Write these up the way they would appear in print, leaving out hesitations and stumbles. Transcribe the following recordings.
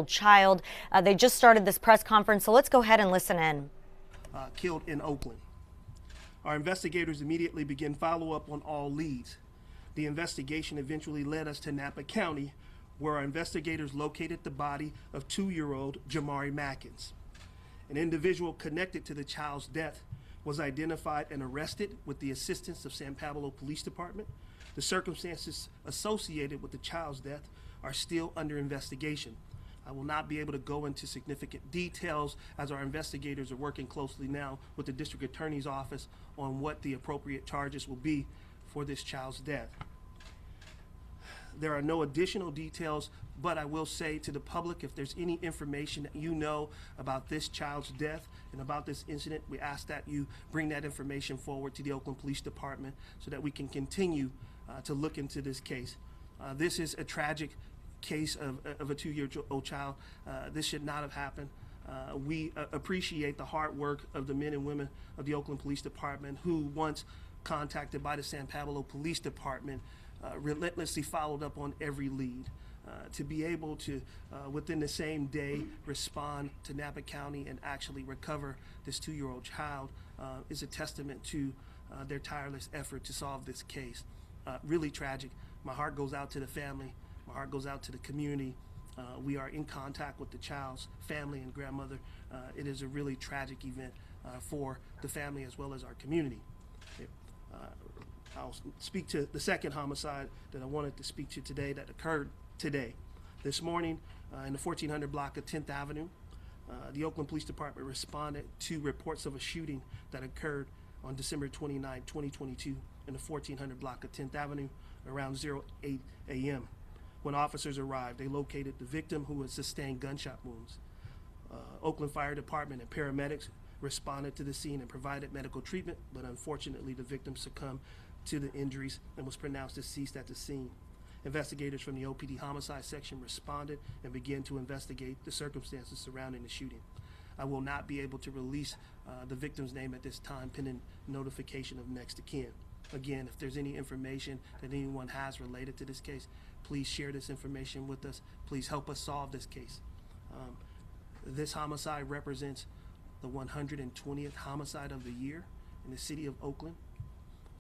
child. They just started this press conference, so let's go ahead and listen in. Killed in Oakland. Our investigators immediately began follow-up on all leads. The investigation eventually led us to Napa County, where our investigators located the body of 2-year-old Jamari Mackins. An individual connected to the child's death was identified and arrested with the assistance of San Pablo Police Department. The circumstances associated with the child's death are still under investigation. I will not be able to go into significant details as our investigators are working closely now with the District Attorney's Office on what the appropriate charges will be for this child's death. There are no additional details, but I will say to the public, if there's any information that you know about this child's death and about this incident, we ask that you bring that information forward to the Oakland Police Department so that we can continue to look into this case. This is a tragic case of a 2-year-old child. This should not have happened. We appreciate the hard work of the men and women of the Oakland Police Department who, once contacted by the San Pablo Police Department, relentlessly followed up on every lead. To be able to, within the same day, respond to Napa County and actually recover this 2-year-old child is a testament to their tireless effort to solve this case. Really tragic. My heart goes out to the family. My heart goes out to the community. We are in contact with the child's family and grandmother. It is a really tragic event for the family as well as our community. I'll speak to the second homicide that I wanted to speak to today that occurred today. This morning in the 1400 block of 10th Avenue, the Oakland Police Department responded to reports of a shooting that occurred on December 29, 2022 in the 1400 block of 10th Avenue around 08 a.m. When officers arrived, they located the victim who had sustained gunshot wounds. Oakland Fire Department and paramedics responded to the scene and provided medical treatment, but unfortunately the victim succumbed to the injuries and was pronounced deceased at the scene. Investigators from the OPD homicide section responded and began to investigate the circumstances surrounding the shooting. I will not be able to release the victim's name at this time pending notification of next of kin. Again, if there's any information that anyone has related to this case, please share this information with us. Please help us solve this case. This homicide represents the 120th homicide of the year in the city of Oakland.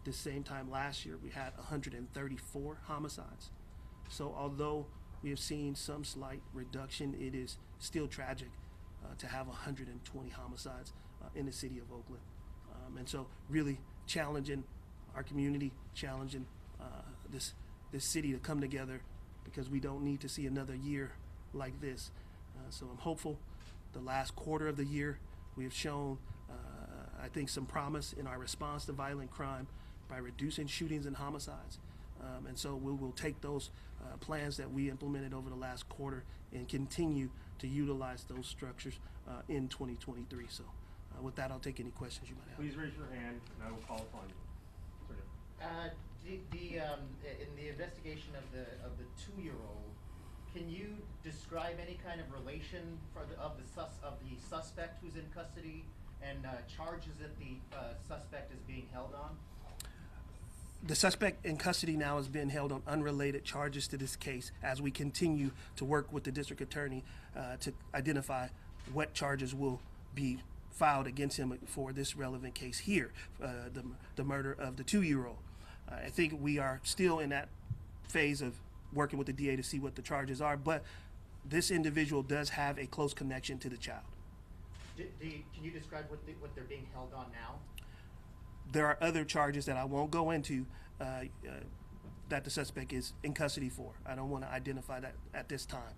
This same time last year, we had 134 homicides. So although we have seen some slight reduction, it is still tragic to have 120 homicides in the city of Oakland. And so really challenging our community, challenging this city to come together, because we don't need to see another year like this. So I'm hopeful. The last quarter of the year, we have shown, I think, some promise in our response to violent crime by reducing shootings and homicides. And so we will take those plans that we implemented over the last quarter and continue to utilize those structures in 2023. So with that, I'll take any questions you might have. Please raise your hand and I will call upon you. In the investigation of the 2-year-old, can you describe any kind of relation of the suspect who's in custody and charges that the suspect is being held on? The suspect in custody now has been held on unrelated charges to this case as we continue to work with the district attorney to identify what charges will be filed against him for this relevant case here, the murder of the 2-year-old. I think we are still in that phase of working with the DA to see what the charges are, but this individual does have a close connection to the child. Can you describe what they're being held on now? There are other charges that I won't go into that the suspect is in custody for. I don't want to identify that at this time.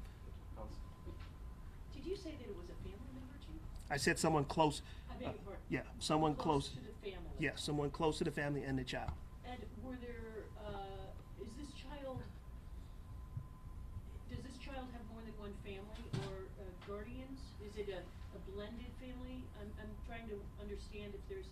Did you say that it was a family member too? I said someone close. I beg your pardon? Yeah, someone close. To the family. Yeah, someone close to the family and the child. And were there, does this child have more than one family or guardians? Is it a blended family? I'm trying to understand if there's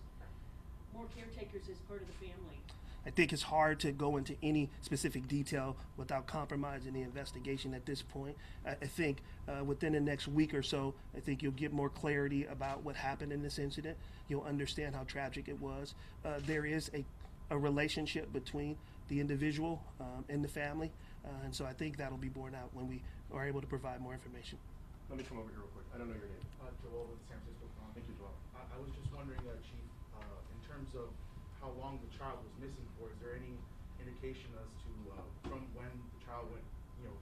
more caretakers as part of the family. I think it's hard to go into any specific detail without compromising the investigation at this point. I think within the next week or so, I think you'll get more clarity about what happened in this incident. You'll understand how tragic it was. There is a relationship between the individual and the family, and so I think that'll be borne out when we are able to provide more information. Let me come over here real quick. I don't know your name. Joel with San Francisco Chronicle. Thank you, Joel. I was just wondering, Chief, in terms of how long the child was missing for, is there any indication as to from when the child went, or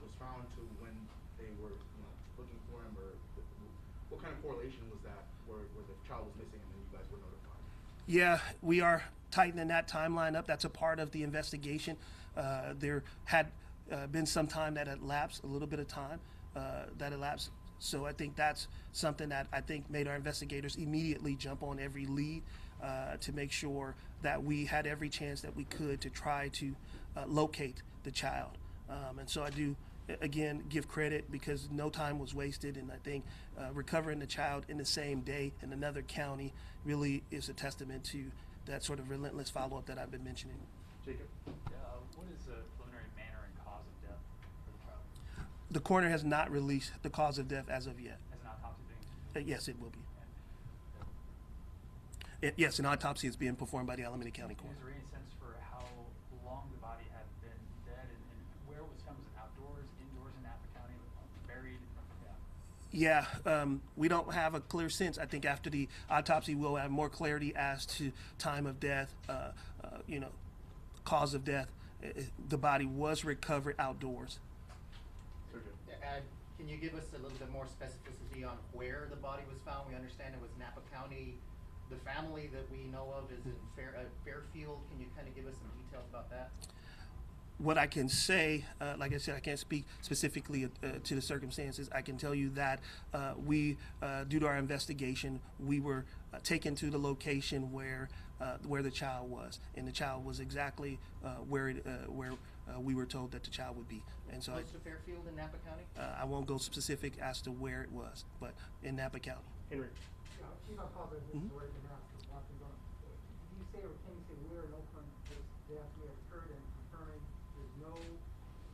was found to when they were, looking for him, or what kind of correlation was that where the child was missing and then you guys were notified? Yeah, we are tightening that timeline up. That's a part of the investigation. There had been some time that had lapsed, a little bit of time that elapsed. So I think that's something that I think made our investigators immediately jump on every lead to make sure that we had every chance that we could to try to locate the child. And so I do, again, give credit because no time was wasted. And I think recovering the child in the same day in another county really is a testament to that sort of relentless follow-up that I've been mentioning. Jacob? What is the preliminary manner and cause of death for the child? The coroner has not released the cause of death as of yet. Has an autopsy being? Yes, it will be. Yes, an autopsy is being performed by the Alameda County Is Coroner. there any sense for how long the body had been dead and where it was found? Was it outdoors, indoors in Napa County, buried? Yeah, we don't have a clear sense. I think after the autopsy, we'll have more clarity as to time of death, cause of death. The body was recovered outdoors. Sergio? Can you give us a little bit more specificity on where the body was found? We understand it was Napa County. The family that we know of is in Fairfield. Can you kind of give us some details about that? What I can say, like I said, I can't speak specifically to the circumstances. I can tell you that we, due to our investigation, we were taken to the location where the child was, and the child was exactly where we were told that the child would be. And so, Close to Fairfield in Napa County? I won't go specific as to where it was, but in Napa County. Henry? Chief, I apologize, this is already been asked, but can you say, or can you say where in Oakland this death may have occurred and confirming there's no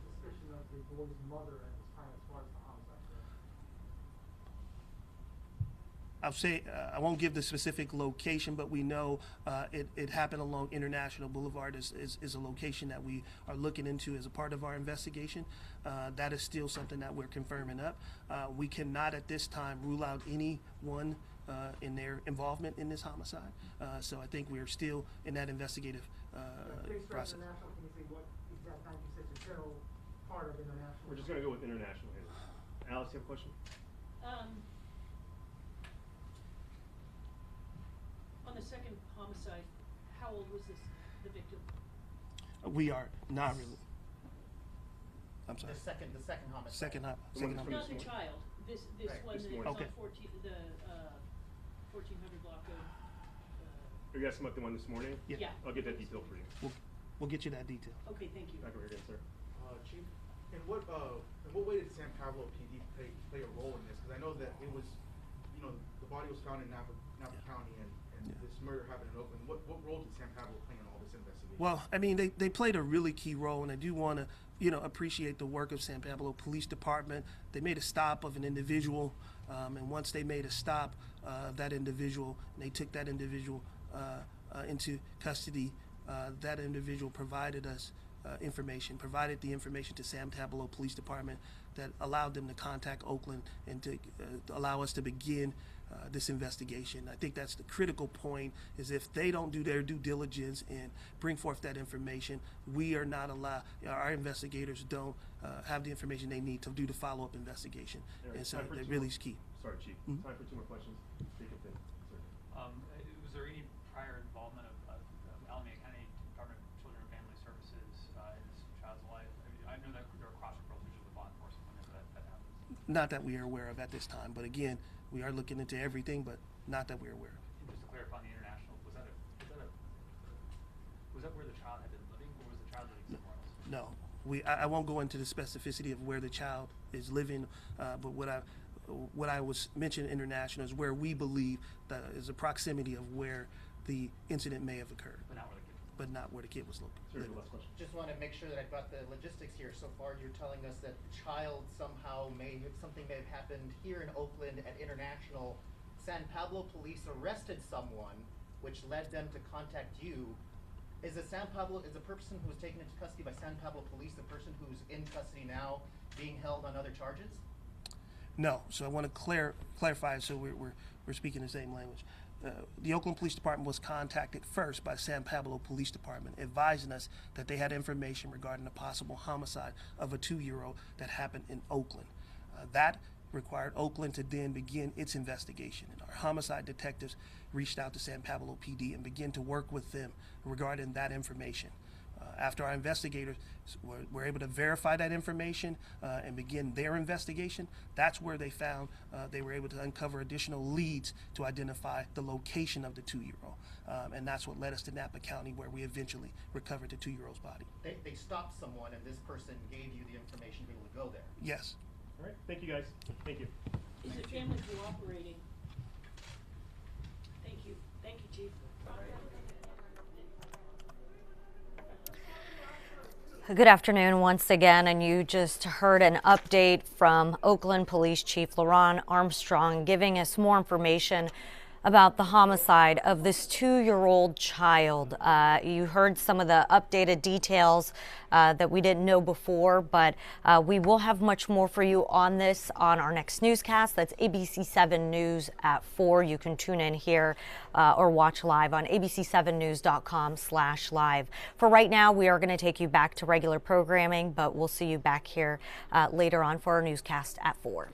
suspicion of the boy's mother at this time as far as the homicide goes? I'll say, I won't give the specific location, but we know it happened along International Boulevard is a location that we are looking into as a part of our investigation. That is still something that we're confirming up. We cannot at this time rule out anyone in their involvement in this homicide. So I think we're still in that investigative process. International, can you say what exact time you said the general part of International? We're just going to go with international, Henry. Alice, you have a question? On the second homicide, how old was the victim? We are not really. I'm sorry. The second homicide. Second The one homicide. from Not this the morning. child, this Right, one this that was morning. on Okay. the 1400 block of, Are you asking about the one this morning? Yeah. I'll get that detail for you. We'll get you that detail. okay, thank you. Back over here again, sir. Chief, in what way did San Pablo PD play a role in this? Because I know that it was, the body was found in Napa County and this murder happened in Oakland. What role did San Pablo play in all this investigation? Well, I mean, they played a really key role, and I do want to, appreciate the work of San Pablo Police Department. They made a stop of an individual, and once they made a stop of that individual, and they took that individual into custody, that individual provided us provided the information to San Pablo Police Department that allowed them to contact Oakland and to allow us to begin this investigation. I think that's the critical point, is if they don't do their due diligence and bring forth that information, we are not allowed, our investigators don't have the information they need to do the follow-up investigation. All right, And so time for that two really more- is key. Sorry, Chief. Mhm. Time for two more questions. Jacob, then. Sir. Was there any prior involvement of Alameda County Department of Children and Family Services in this child's life? I know that there are cross referrals usually with law enforcement whenever that happens. Not that we are aware of at this time, but again, we are looking into everything, but not that we're aware of. And just to clarify on the international, was that where the child had been living, or was the child living somewhere else? No, I won't go into the specificity of where the child is living, but what I was mentioning international is where we believe that is a proximity of where the incident may have occurred, But not where the kid was. but not where the kid was Sir, living. last question. Just want to make sure that I've got the logistics here. So far, you're telling us that the child somehow something may have happened here in Oakland at International. San Pablo police arrested someone, which led them to contact you. Is the person who was taken into custody by San Pablo police the person who's in custody now being held on other charges? No. So I want to clarify so we're speaking the same language. The Oakland Police Department was contacted first by San Pablo Police Department, advising us that they had information regarding a possible homicide of a 2-year-old that happened in Oakland. That required Oakland to then begin its investigation, and our homicide detectives reached out to San Pablo PD and began to work with them regarding that information. After our investigators were able to verify that information and begin their investigation, that's where they found they were able to uncover additional leads to identify the location of the 2-year-old. And that's what led us to Napa County, where we eventually recovered the 2-year-old's body. They stopped someone and this person gave you the information to be able to go there. Yes. All right, thank you guys. Thank you. Is the family cooperating? Thank you. Thank you, Chief. Good afternoon once again, and you just heard an update from Oakland Police Chief LaRon Armstrong giving us more information about the homicide of this 2-year-old child. You heard some of the updated details that we didn't know before, but we will have much more for you on this on our next newscast. That's ABC 7 News at 4. You can tune in here or watch live on abc7news.com/live. For right now, we are going to take you back to regular programming, but we'll see you back here later on for our newscast at 4.